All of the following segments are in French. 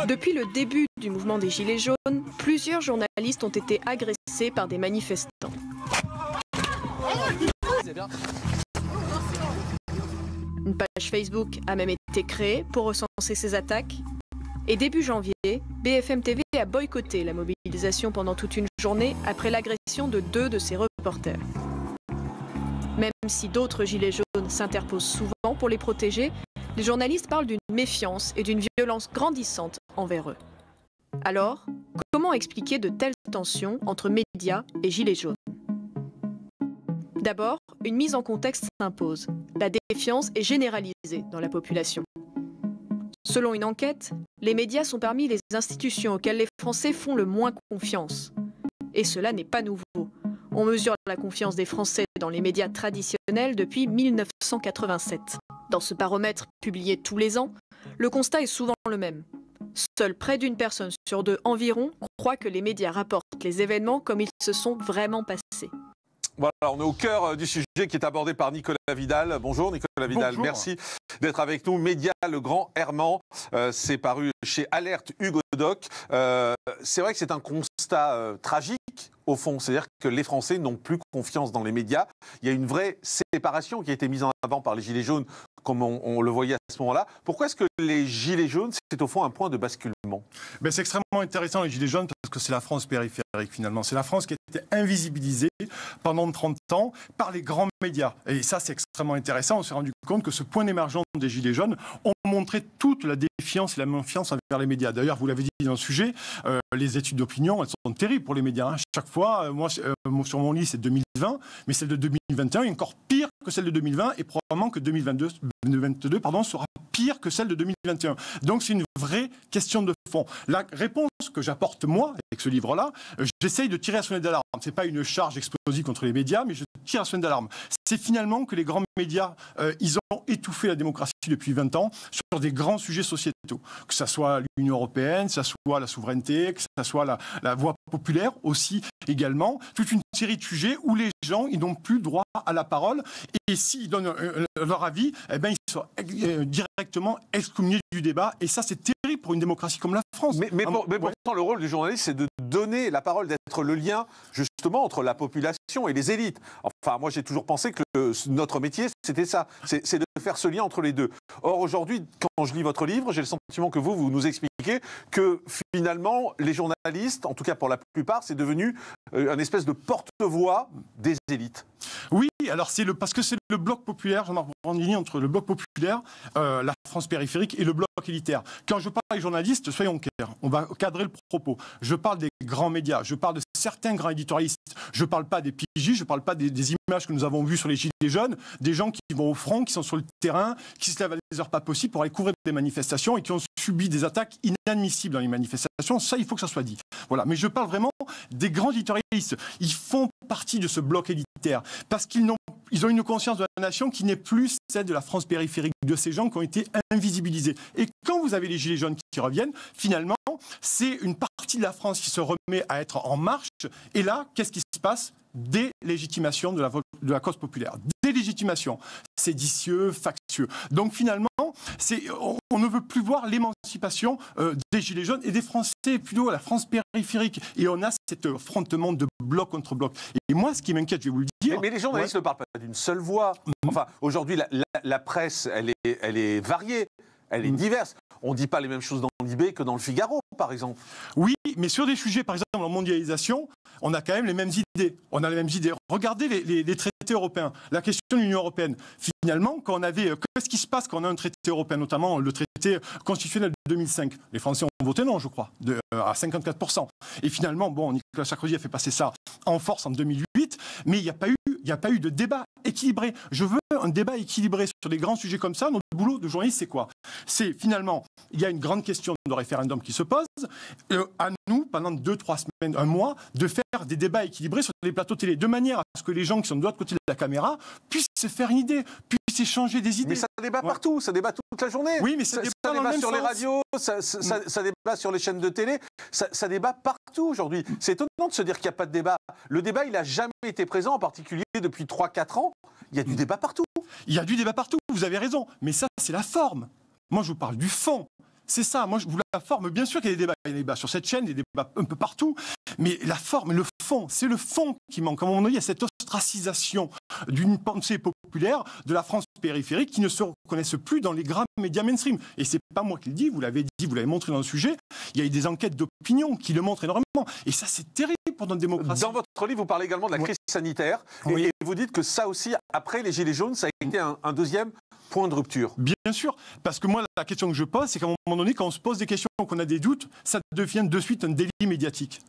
Depuis le début du mouvement des Gilets jaunes, plusieurs journalistes ont été agressés par des manifestants. Une page Facebook a même été créée pour recenser ces attaques. Et début janvier, BFM TV a boycotté la mobilisation pendant toute une journée après l'agression de 2 de ses reporters. Même si d'autres gilets jaunes s'interposent souvent pour les protéger, les journalistes parlent d'une méfiance et d'une violence grandissante envers eux. Alors, comment expliquer de telles tensions entre médias et gilets jaunes ? D'abord, une mise en contexte s'impose. La défiance est généralisée dans la population. Selon une enquête, les médias sont parmi les institutions auxquelles les Français font le moins confiance. Et cela n'est pas nouveau. On mesure la confiance des Français dans les médias traditionnels depuis 1987. Dans ce baromètre publié tous les ans, le constat est souvent le même. Seule près d'une personne sur 2 environ croit que les médias rapportent les événements comme ils se sont vraiment passés. Voilà, on est au cœur du sujet qui est abordé par Nicolas Vidal. Bonjour Nicolas Vidal, bonjour. Merci d'être avec nous. Média, le grand errement, c'est paru chez Alerte Hugo Doc. C'est vrai que c'est un constat tragique au fond, c'est-à-dire que les Français n'ont plus confiance dans les médias. Il y a une vraie séparation qui a été mise en avant par les Gilets jaunes, comme on le voyait à ce moment-là. Pourquoi est-ce que les Gilets jaunes, c'est au fond un point de basculement ? C'est extrêmement intéressant les Gilets jaunes parce que c'est la France périphérique finalement. C'est la France qui a été invisibilisée pendant 30 ans par les grands médias. Et ça c'est extrêmement intéressant. On s'est rendu compte que ce point d'émergence des Gilets jaunes ont montré toute la défiance et la méfiance envers les médias. D'ailleurs, vous l'avez dit dans le sujet, les études d'opinion, elles sont terribles pour les médias. Hein. Chaque fois, moi sur mon lit c'est 2020, mais celle de 2021 est encore pire que celle de 2020 et probablement que 2022 sera pire que celle de 2021. Donc c'est une vraie question de fond. La réponse que j'apporte moi avec ce livre-là, j'essaye de tirer la sonnette d'alarme. C'est pas une charge explosive contre les médias, mais je tire la sonnette d'alarme. C'est finalement que les grands médias, ils ont étouffé la démocratie depuis 20 ans sur des grands sujets sociétaux. Que ça soit l'Union européenne, que ça soit la souveraineté, que ça soit la voix populaire aussi également. Toute une série de sujets où les gens, ils n'ont plus droit à la parole. Et s'ils donnent leur avis, ils sont directement excommuniés du débat. Et ça, c'est terrible pour une démocratie comme la France. Mais pourtant, le rôle du journaliste, c'est de donner la parole, d'être le lien, justement, entre la population et les élites. Enfin, moi, j'ai toujours pensé que notre métier, c'était ça. C'est de faire ce lien entre les deux. Or, aujourd'hui, quand je lis votre livre, j'ai le sentiment que vous nous expliquez que, finalement, les journalistes, en tout cas pour la plupart, c'est devenu un espèce de porte-voix des élites. Oui, alors parce que c'est le bloc populaire, Jean-Marc Morandini, entre le bloc populaire, la France périphérique et le bloc élitaire. Quand je parle des journalistes, soyons clairs, on va cadrer le propos. Je parle des grands médias, je parle de certains grands éditorialistes, je ne parle pas des PJ, je ne parle pas des images que nous avons vues sur les Gilets jaunes, des gens qui vont au front, qui sont sur le terrain, qui se lèvent à des heures pas possibles pour aller couvrir des manifestations et qui ont subi des attaques inadmissibles dans les manifestations. Ça, il faut que ça soit dit. Voilà. Mais je parle vraiment des grands éditorialistes. Ils font partie de ce bloc élitaire parce qu'ils ont une conscience de la nation qui n'est plus celle de la France périphérique, de ces gens qui ont été invisibilisés. Et quand vous avez les Gilets jaunes qui reviennent, finalement, c'est une partie de la France qui se remet à être en marche. Et là, qu'est-ce qui se passe ? Délégitimation de la cause populaire. Délégitimation. Séditieux, factieux. Donc finalement, on ne veut plus voir l'émancipation des Gilets jaunes et des Français, plutôt à la France périphérique. Et on a cet affrontement de bloc contre bloc. Et moi, ce qui m'inquiète, je vais vous le dire... Mais les journalistes ne parlent pas d'une seule voix. Enfin, aujourd'hui, la presse, elle est variée. Elle est diverse. On ne dit pas les mêmes choses dans l'IB que dans le Figaro, par exemple. Oui, mais sur des sujets, par exemple, en mondialisation, on a quand même les mêmes idées. On a les mêmes idées. Regardez les traités européens. La question de l'Union européenne. Finalement, qu'est-ce qui se passe quand on a un traité européen, notamment le traité constitutionnel de 2005 ? Les Français ont voté non, je crois, à 54%. Et finalement, Nicolas Sarkozy a fait passer ça en force en 2008, mais il n'y a pas eu de débat équilibré. Je veux un débat équilibré sur des grands sujets comme ça. Notre boulot de journaliste, c'est quoi ? C'est finalement, il y a une grande question de référendum qui se pose. À nous, pendant 2-3 semaines, un mois, de faire des débats équilibrés sur les plateaux télé, de manière à ce que les gens qui sont de l'autre côté de la caméra puissent se faire une idée, puissent échanger des idées. Mais ça débat partout, ça débat toute la journée. Oui, mais ça débat sur les radios, ça débat sur les chaînes de télé, ça débat partout aujourd'hui. C'est étonnant de se dire qu'il n'y a pas de débat. Le débat, il n'a jamais été présent, en particulier depuis 3-4 ans. Il y a du débat partout. Il y a du débat partout, vous avez raison. Mais ça, c'est la forme. Moi, je vous parle du fond. C'est ça, moi je voulais la forme. Bien sûr qu'il y a des débats. Il y a des débats sur cette chaîne, des débats un peu partout. Mais la forme et le fond, c'est le fond qui manque. À un moment donné, il y a cette ostracisation d'une pensée populaire de la France périphérique qui ne se reconnaissent plus dans les grands médias mainstream. Et c'est pas moi qui le dis, vous l'avez dit, vous l'avez montré dans le sujet. Il y a eu des enquêtes d'opinion qui le montrent énormément. Et ça, c'est terrible pour notre démocratie. Dans votre livre, vous parlez également de la crise sanitaire. Et vous dites que ça aussi, après les Gilets jaunes, ça a été un deuxième point de rupture. Bien sûr, parce que moi, la question que je pose, c'est qu'à un moment donné, quand on se pose des questions, qu'on a des doutes, ça devient de suite un délit médiatique.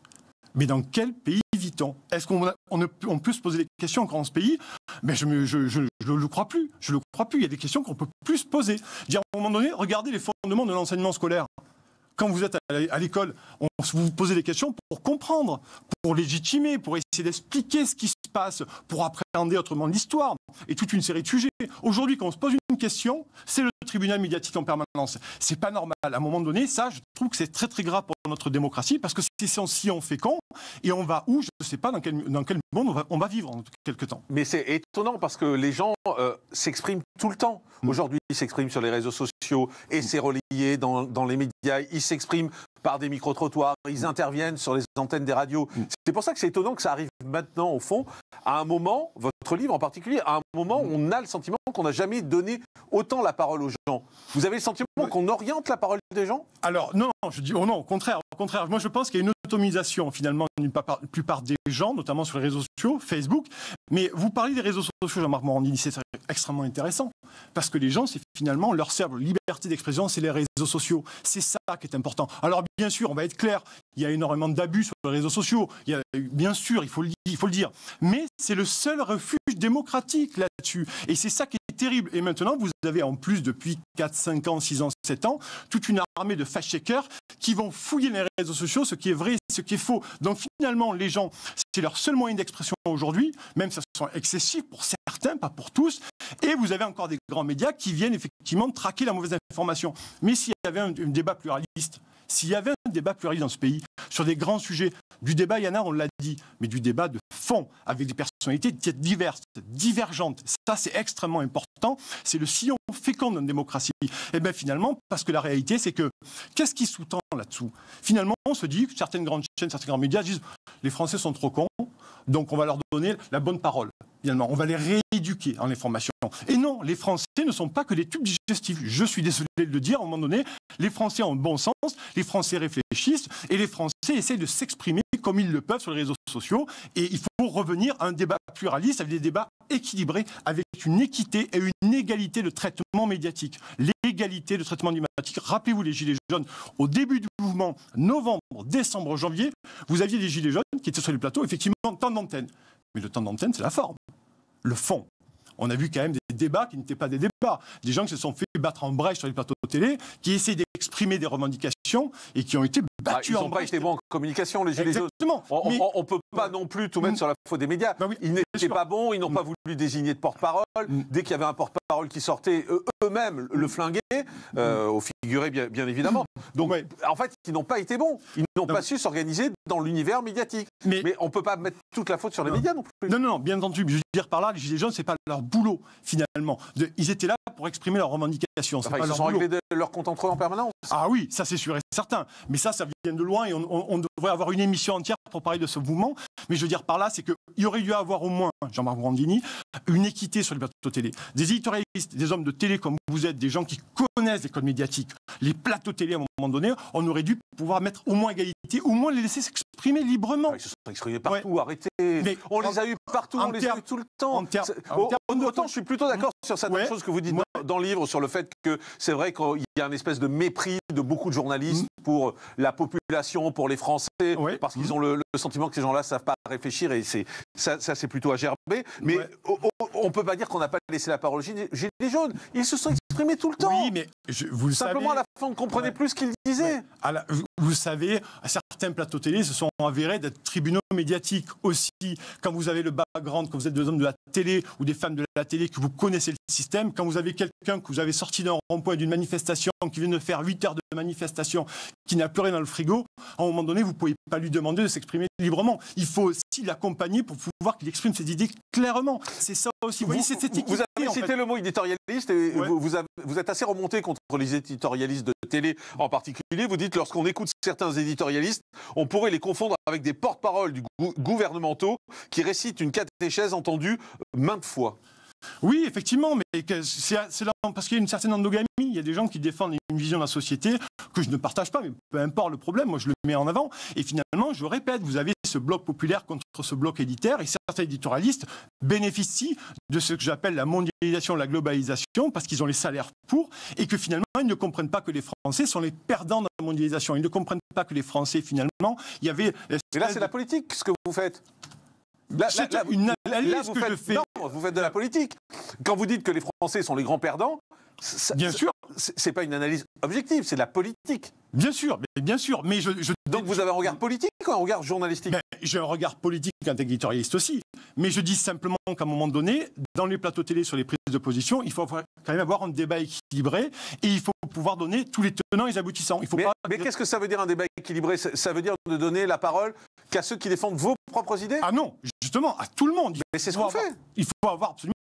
Mais dans quel pays vit-on? Est-ce qu'on peut se poser des questions encore dans ce pays? Mais je le crois plus. Je le crois plus. Il y a des questions qu'on peut plus se poser. Dire, à un moment donné, regardez les fondements de l'enseignement scolaire. Quand vous êtes à l'école, vous vous posez des questions pour comprendre, pour légitimer, pour essayer d'expliquer ce qui se passe, pour appréhender autrement l'histoire et toute une série de sujets. Aujourd'hui, quand on se pose une question, c'est le tribunal médiatique en permanence. C'est pas normal. À un moment donné, ça, je trouve que c'est très très grave pour notre démocratie parce que c'est si on fait quand et on va où, je ne sais pas dans quel monde on va vivre en quelque temps. Mais c'est étonnant parce que les gens s'expriment tout le temps. Aujourd'hui, ils s'expriment sur les réseaux sociaux et c'est relayé dans les médias. Ils s'expriment par des micro-trottoirs, ils interviennent sur les antennes des radios. C'est pour ça que c'est étonnant que ça arrive maintenant, au fond, à un moment, votre livre en particulier, à un moment où on a le sentiment qu'on n'a jamais donné autant la parole aux gens. Vous avez le sentiment qu'on oriente la parole des gens? Alors, non, je dis non, au contraire. Moi, je pense qu'il y a une automisation, finalement, d'une plupart des gens, notamment sur les réseaux sociaux, Facebook. Mais vous parlez des réseaux sociaux, Jean-Marc Morandini, c'est extrêmement intéressant. Parce que les gens, c'est finalement, leur servent liberté d'expression, c'est les réseaux sociaux. C'est ça qui est important. Alors, bien sûr, on va être clair, il y a énormément d'abus sur les réseaux sociaux. Bien sûr, il faut le dire. Mais c'est le seul refuge démocratique là-dessus. Et c'est ça qui est terrible. Et maintenant, vous avez en plus, depuis 4, 5 ans, 6 ans, 7 ans, toute une armée de fact-checkers qui vont fouiller les réseaux sociaux, ce qui est vrai, ce qui est faux. Donc finalement, les gens, c'est leur seul moyen d'expression aujourd'hui, même si ça sont excessifs pour certains, pas pour tous. Et vous avez encore des grands médias qui viennent effectivement traquer la mauvaise information. Mais s'il y avait un débat pluraliste, dans ce pays, sur des grands sujets, du débat, il y en a, on l'a dit, mais du débat de fond, avec des personnalités diverses, divergentes. Ça, c'est extrêmement important. C'est le sillon fécond d'une démocratie. Et bien finalement, parce que la réalité, c'est que, qu'est-ce qui sous-tend là-dessous? Finalement, on se dit que certaines grandes chaînes, certains grands médias disent les Français sont trop cons, donc on va leur donner la bonne parole. Finalement, on va les rééduquer en information. Et non, les Français ne sont pas que des tubes digestifs. Je suis désolé de le dire, à un moment donné, les Français ont le bon sens, les Français réfléchissent, et les Français essayent de s'exprimer comme ils le peuvent sur les réseaux sociaux. Et il faut revenir à un débat pluraliste, avec des débats équilibrés, avec une équité et une égalité de traitement médiatique. L'égalité de traitement médiatique. Rappelez-vous les Gilets jaunes, au début du mouvement, novembre, décembre, janvier, vous aviez des Gilets jaunes qui étaient sur les plateaux, effectivement, temps d'antenne. Mais le temps d'antenne, c'est la forme. Le fond. On a vu quand même des débats qui n'étaient pas des débats. Des gens qui se sont fait battre en brèche sur les plateaux de télé, qui essaient d'exprimer des revendications et qui ont été battus en brèche. Ils n'ont pas été bons en communication, les Gilets jaunes. On ne peut pas non plus tout mettre sur la faute des médias. Ben oui, ils n'étaient pas bons, ils n'ont pas voulu désigner de porte-parole. Dès qu'il y avait un porte-parole qui sortait, eux-mêmes le flinguaient, au figuré bien évidemment. Donc en fait, ils n'ont pas été bons. Ils n'ont pas su s'organiser dans l'univers médiatique. Mais on ne peut pas mettre toute la faute sur les médias non plus. Non, bien entendu. Je veux dire par là, les Gilets jaunes, ce n'est pas leur boulot, finalement. Ils étaient là pour exprimer leurs revendications. Enfin, ils se sont réglés leur compte entre eux en permanence. Ah oui, ça c'est sûr et certain. Mais ça vient de loin et on devrait avoir une émission entière pour parler de ce mouvement. Mais je veux dire par là, c'est qu'il aurait dû avoir au moins, Jean-Marc Morandini, une équité sur les plateaux télé. Des éditorialistes, des hommes de télé comme vous êtes, des gens qui connaissent les codes médiatiques, les plateaux télé à un moment donné, on aurait dû pouvoir mettre au moins égalité, au moins les laisser s'exprimer librement. Ils se sont exprimés partout, arrêtez. Mais on les a eu partout, on les a eu tout le temps. Autant je suis plutôt d'accord sur certaines choses que vous dites dans le livre, sur le fait que c'est vrai qu'il y a une espèce de mépris de beaucoup de journalistes pour la population, pour les Français, parce qu'ils ont le sentiment que ces gens-là ne savent pas réfléchir, et ça c'est plutôt à gerber. Mais on ne peut pas dire qu'on n'a pas laissé la parole aux Gilets jaunes. Ils se sont exprimés tout le temps. Oui, mais vous le simplement savez, à la fin, on ne comprenait plus ce qu'ils disaient. Vous le savez, certains plateaux télé se sont avérés d'être tribunaux médiatique aussi, quand vous avez le background, quand vous êtes des hommes de la télé ou des femmes de la télé, que vous connaissez le système, quand vous avez quelqu'un que vous avez sorti d'un rond-point, d'une manifestation, qui vient de faire 8 heures de manifestation, qui n'a plus rien dans le frigo, à un moment donné, vous ne pouvez pas lui demander de s'exprimer librement. Il faut aussi l'accompagner pour pouvoir qu'il exprime ses idées clairement. C'est ça aussi. Vous avez cité le mot éditorialiste et ouais. vous êtes assez remonté contre les éditorialistes de télé en particulier. Vous dites, lorsqu'on écoute certains éditorialistes, on pourrait les confondre avec des porte-paroles gouvernementaux qui récitent une catéchèse entendue maintes fois. Oui, effectivement, mais c'est là parce qu'il y a une certaine endogamie. Il y a des gens qui défendent une vision de la société que je ne partage pas, mais peu importe le problème, moi je le mets en avant. Et finalement, je répète, vous avez ce bloc populaire contre ce bloc élitaire, et certains éditorialistes bénéficient de ce que j'appelle la mondialisation, la globalisation, parce qu'ils ont les salaires pour, et que finalement, ils ne comprennent pas que les Français sont les perdants de la mondialisation. Ils ne comprennent pas que les Français, finalement, il y avait... Mais là, c'est la politique, ce que vous faites. Là, vous faites de la politique. Quand vous dites que les Français sont les grands perdants, bien sûr, c'est pas une analyse objective, c'est de la politique. Bien sûr, mais donc vous avez un regard politique ou un regard journalistique? J'ai un regard politique en tant qu'éditorialiste aussi. Mais je dis simplement qu'à un moment donné, dans les plateaux télé sur les prises de position, il faut quand même avoir un débat équilibré et il faut pouvoir donner tous les tenants et les aboutissants. Mais qu'est-ce que ça veut dire un débat équilibré? Ça veut dire de donner la parole qu'à ceux qui défendent vos propres idées? Ah non, justement, à tout le monde. Mais c'est ce qu'on fait. Il faut avoir absolument